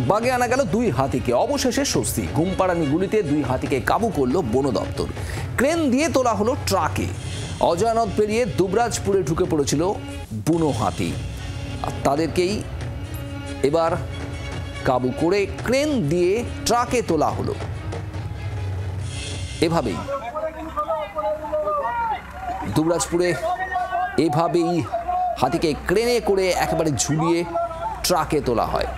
বাগে আনা গেল দুই হাতিকে, অবশেষে স্বস্তি। ঘুমপাড়ানি গুলিতে দুই হাতিকে কাবু করল বন দপ্তর। ক্রেন দিয়ে তোলা হলো ট্রাকে। অজয় নদ পেরিয়ে দুবরাজপুরে ঢুকে পড়েছিল বুনো হাতি, আর তাদেরকেই এবার কাবু করে ক্রেন দিয়ে ট্রাকে তোলা হলো। এভাবেই দুবরাজপুরে এভাবেই হাতিকে ক্রেনে করে একেবারে ঝুলিয়ে ট্রাকে তোলা হয়।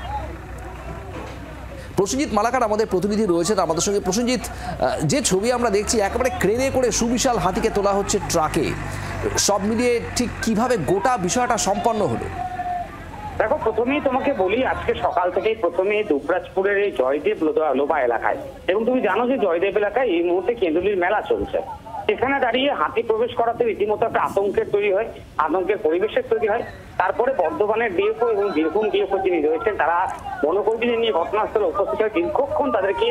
প্রসেনজিৎ মালাকার আমাদের প্রতিনিধি রয়েছেন আমাদের সঙ্গে। প্রসেনজিৎ, যে ছবি আমরা দেখছি একেবারে ক্রেনে করে সুবিশাল হাতিকে তোলা হচ্ছে ট্রাকে, সব মিলিয়ে ঠিক কিভাবে গোটা বিষয়টা সম্পন্ন হলো? দেখো, প্রথমেই তোমাকে বলি, আজকে সকাল থেকেই প্রথমে দুবরাজপুরের এই জয়দেব লোবা এলাকায়, এবং তুমি জানো যে জয়দেব এলাকায় এই মুহূর্তে কেঁদুলির মেলা চলছে। সেখানে দাঁড়িয়ে হাতি প্রবেশ করাতে রীতিমতো একটা আতঙ্কের তৈরি হয়, আতঙ্কের পরিবেশের তৈরি হয়। তারপরে বর্ধমানের ডিএফও এবং বীরভূম ডিএফও যিনি রয়েছেন তারা বনকর্মীদের নিয়ে ঘটনাস্থলে উপস্থিত হয়। দীর্ঘক্ষণ তাদেরকে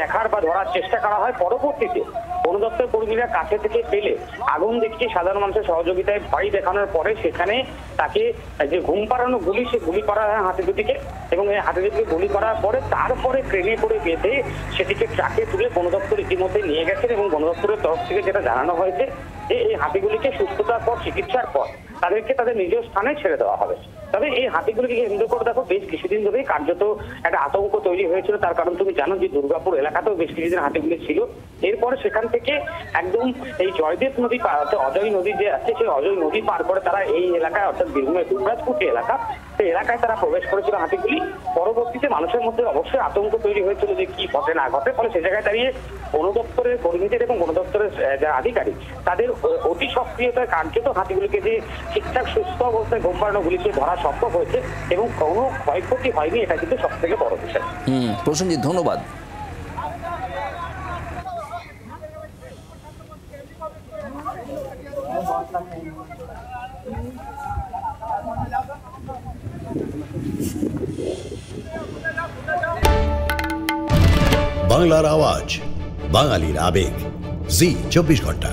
দেখার বা ধরার চেষ্টা করা হয়। পরবর্তীতে বন দপ্তর কর্মীরা কাছে থেকে পেলে আগুন দেখিয়ে সাধারণ মানুষের সহযোগিতায় ভয় দেখানোর পরে সেখানে তাকে যে ঘুম পাড়ানো গুলি, সে গুলি করা হয় হাতি দুটিকে, এবং এই হাতি দুটিকে গুলি করার পরে তারপরে ট্রেনে করে বেঁধে সেটিকে ট্রাকে তুলে বন দপ্তর ইতিমধ্যে নিয়ে গেছেন। এবং বন দপ্তরের তরফ থেকে যেটা জানানো হয়েছে যে এই হাতিগুলিকে সুস্থতার পর, চিকিৎসার পর তাদেরকে তাদের নিজ স্থানে ছেড়ে দেওয়া হবে। তবে এই হাতিগুলিকে কেন্দ্র করে দেখো বেশ কিছুদিন ধরেই কার্যত একটা আতঙ্ক তৈরি হয়েছিল। তার কারণ তুমি জানো যে দুর্গাপুর এলাকাতেও বেশ কিছুদিন হাতিগুলি ছিল। এরপরে সেখান থেকে একদম এই জয়দেব নদী পার, অর্থাৎ অজয় নদী যে আছে সেই অজয় নদী পার করে তারা এই এলাকায়, অর্থাৎ বীরভূমের দুবরাজপুর যে এলাকা, সেই এলাকায় তারা প্রবেশ করেছিল হাতিগুলি। পরবর্তীতে মানুষের মধ্যে অবশ্যই আতঙ্ক তৈরি হয়েছিল যে কি ঘটে না ঘটে। ফলে সে জায়গায় দাঁড়িয়ে বন দপ্তরের কর্মীদের এবং বন দপ্তরের যারা আধিকারিক তাদের অতি সক্রিয়তায় কার্যত হাতিগুলিকে যে ঠিকঠাক সুস্থ অবস্থায় ঘুম পাড়ানো গুলিকে ধরা সম্ভব হয়েছে, এবং কোনো ক্ষয়ক্ষতি হয়নি। এটা কিন্তু সব থেকে বড় বিষয়। প্রসেনজিৎ, ধন্যবাদ। বাংলার আওয়াজ, বাঙালির আবেগ, জি 24 ঘন্টা।